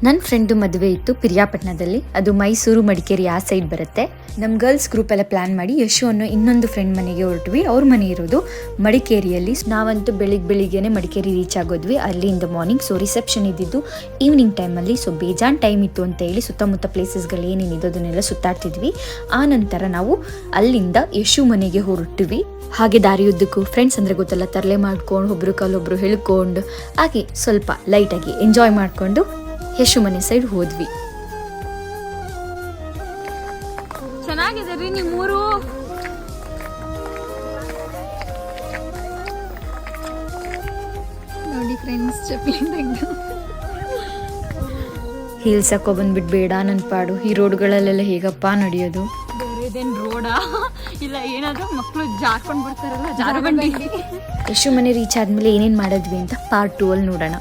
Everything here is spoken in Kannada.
ನನ್ನ ಫ್ರೆಂಡು ಮದುವೆ ಇತ್ತು ಪಿರಿಯಾಪಟ್ಟಣದಲ್ಲಿ. ಅದು ಮೈಸೂರು ಮಡಿಕೇರಿ ಆ ಸೈಡ್ ಬರುತ್ತೆ. ನಮ್ಮ ಗರ್ಲ್ಸ್ ಗ್ರೂಪ್ ಎಲ್ಲ ಪ್ಲಾನ್ ಮಾಡಿ ಯಶು ಅನ್ನೋ ಇನ್ನೊಂದು ಫ್ರೆಂಡ್ ಮನೆಗೆ ಹೊರಟ್ವಿ. ಅವ್ರ ಮನೆ ಇರೋದು ಮಡಿಕೇರಿಯಲ್ಲಿ. ನಾವಂತೂ ಬೆಳಿಗ್ಗೆನೆ ಮಡಿಕೇರಿ ರೀಚ್ ಆಗೋದ್ವಿ ಅಲ್ಲಿಂದ ಮಾರ್ನಿಂಗ್. ಸೊ ರಿಸೆಪ್ಷನ್ ಇದ್ದಿದ್ದು ಈವ್ನಿಂಗ್ ಟೈಮಲ್ಲಿ. ಸೊ ಬೇಜಾನ್ ಟೈಮ್ ಇತ್ತು ಅಂತ ಹೇಳಿ ಸುತ್ತಮುತ್ತ ಪ್ಲೇಸಸ್ಗಳು ಏನೇನಿದೆ ಅದನ್ನೆಲ್ಲ ಸುತ್ತಾಡ್ತಿದ್ವಿ. ಆ ನಂತರ ನಾವು ಅಲ್ಲಿಂದ ಯಶು ಮನೆಗೆ ಹೊರಟ್ವಿ. ಹಾಗೆ ದಾರಿಯುದ್ದಕ್ಕೂ ಫ್ರೆಂಡ್ಸ್ ಅಂದರೆ ಗೊತ್ತಲ್ಲ, ತರಲೆ ಮಾಡ್ಕೊಂಡು ಒಬ್ರು ಕಾಲೊಬ್ರು ಹೇಳ್ಕೊಂಡು ಹಾಗೆ ಸ್ವಲ್ಪ ಲೈಟಾಗಿ ಎಂಜಾಯ್ ಮಾಡಿಕೊಂಡು ಯಶು ಮನೆ ಸೈಡ್ ಹೋದ್ವಿ. ಚೆನ್ನಾಗಿದೆ ರೀ ನಿಮ್ಮೂರು. ನೋಡಿ ಫ್ರೆಂಡ್ಸ್, ಚಪ್ಪಲಿ ತೆಗ್ದು ಹೀಲ್ಸ್ ಹಾಕೋ ಬಂದ್ಬಿಟ್ಟು ಬೇಡ ನನ್ನ ಪಾಡು. ಈ ರೋಡ್ಗಳಲ್ಲೆಲ್ಲ ಹೇಗಪ್ಪ ನಡೆಯೋದು? ಬೇರೆದೇನು ರೋಡಾ ಇಲ್ಲ ಏನಾದರೂ ಮಕ್ಕಳು ಜಾರ್ಕೊಂಡು ಬಿಡ್ತಾರಲ್ಲ ಜಾರಬಂಡಿ. ಯಶು ಮನೆ ರೀಚ್ ಆದ್ಮೇಲೆ ಏನೇನು ಮಾಡಿದ್ವಿ ಅಂತ ಪಾರ್ಟ್ 2 ಅಲ್ಲಿ ನೋಡೋಣ.